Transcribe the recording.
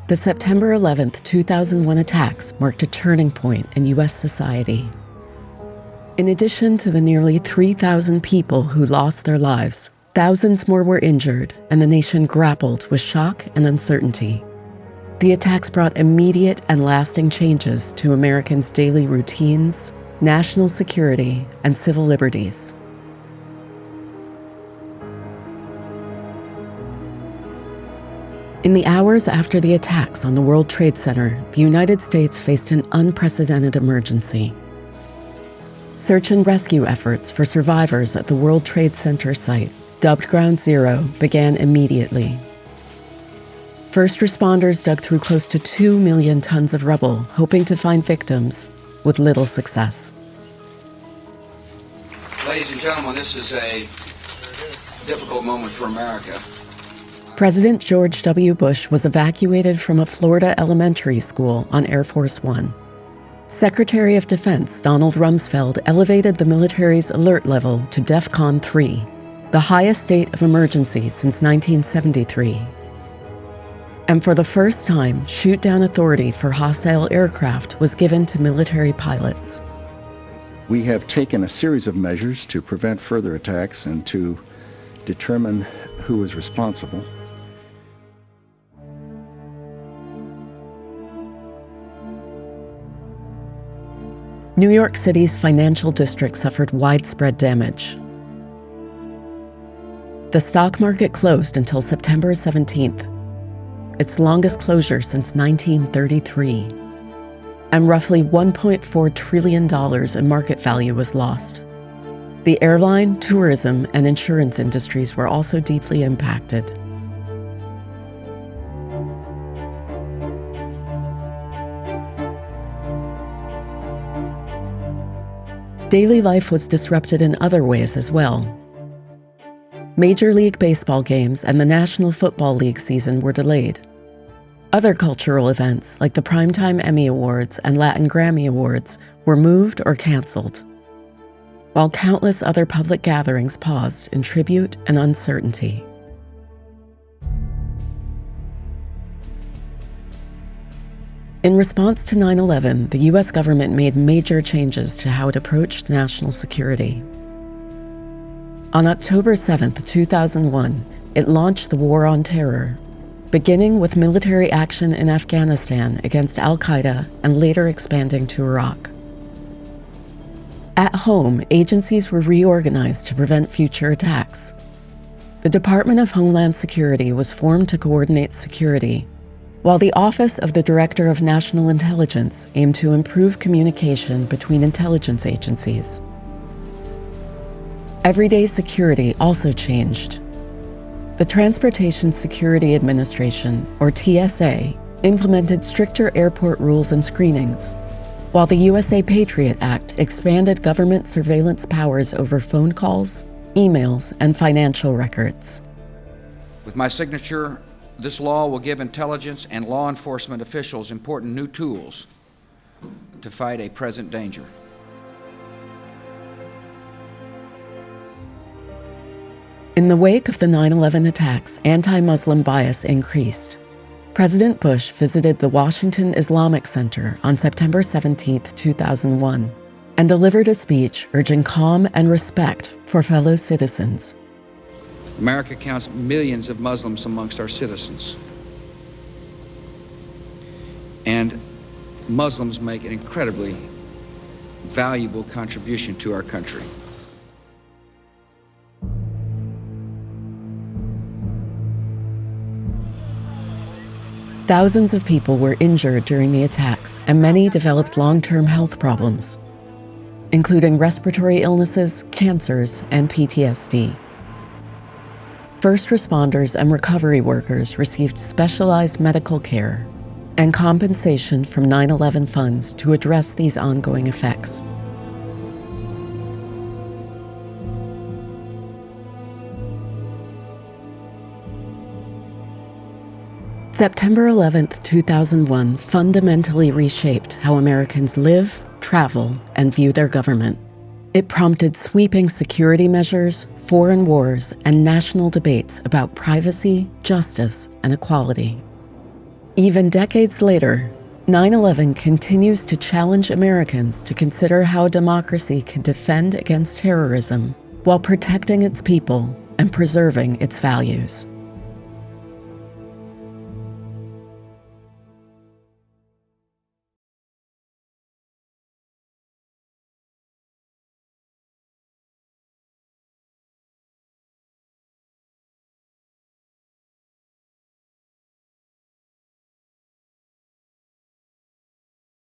The September 11, 2001 attacks marked a turning point in U.S. society. In addition to the nearly 3,000 people who lost their lives, thousands more were injured, and the nation grappled with shock and uncertainty. The attacks brought immediate and lasting changes to Americans' daily routines, national security, and civil liberties. In the hours after the attacks on the World Trade Center, the United States faced an unprecedented emergency. Search and rescue efforts for survivors at the World Trade Center site, dubbed Ground Zero, began immediately. First responders dug through close to 2 million tons of rubble, hoping to find victims, with little success. Ladies and gentlemen, this is a difficult moment for America. President George W. Bush was evacuated from a Florida elementary school on Air Force One. Secretary of Defense Donald Rumsfeld elevated the military's alert level to DEFCON 3, the highest state of emergency since 1973. And for the first time, shoot-down authority for hostile aircraft was given to military pilots. We have taken a series of measures to prevent further attacks and to determine who is responsible. New York City's financial district suffered widespread damage. The stock market closed until September 17th, its longest closure since 1933. And roughly $1.4 trillion in market value was lost. The airline, tourism, and insurance industries were also deeply impacted. Daily life was disrupted in other ways as well. Major League Baseball games and the National Football League season were delayed. Other cultural events, like the Primetime Emmy Awards and Latin Grammy Awards, were moved or canceled, while countless other public gatherings paused in tribute and uncertainty. In response to 9/11, the U.S. government made major changes to how it approached national security. On October 7, 2001, it launched the War on Terror, beginning with military action in Afghanistan against al-Qaeda and later expanding to Iraq. At home, agencies were reorganized to prevent future attacks. The Department of Homeland Security was formed to coordinate security, while the Office of the Director of National Intelligence aimed to improve communication between intelligence agencies. Everyday security also changed. The Transportation Security Administration, or TSA, implemented stricter airport rules and screenings, while the USA Patriot Act expanded government surveillance powers over phone calls, emails, and financial records. With my signature, this law will give intelligence and law enforcement officials important new tools to fight a present danger. In the wake of the 9/11 attacks, anti-Muslim bias increased. President Bush visited the Washington Islamic Center on September 17, 2001, and delivered a speech urging calm and respect for fellow citizens. America counts millions of Muslims amongst our citizens. And Muslims make an incredibly valuable contribution to our country. Thousands of people were injured during the attacks, and many developed long-term health problems, including respiratory illnesses, cancers, and PTSD. First responders and recovery workers received specialized medical care and compensation from 9/11 funds to address these ongoing effects. September 11, 2001 fundamentally reshaped how Americans live, travel, and view their government. It prompted sweeping security measures, foreign wars, and national debates about privacy, justice, and equality. Even decades later, 9/11 continues to challenge Americans to consider how democracy can defend against terrorism while protecting its people and preserving its values.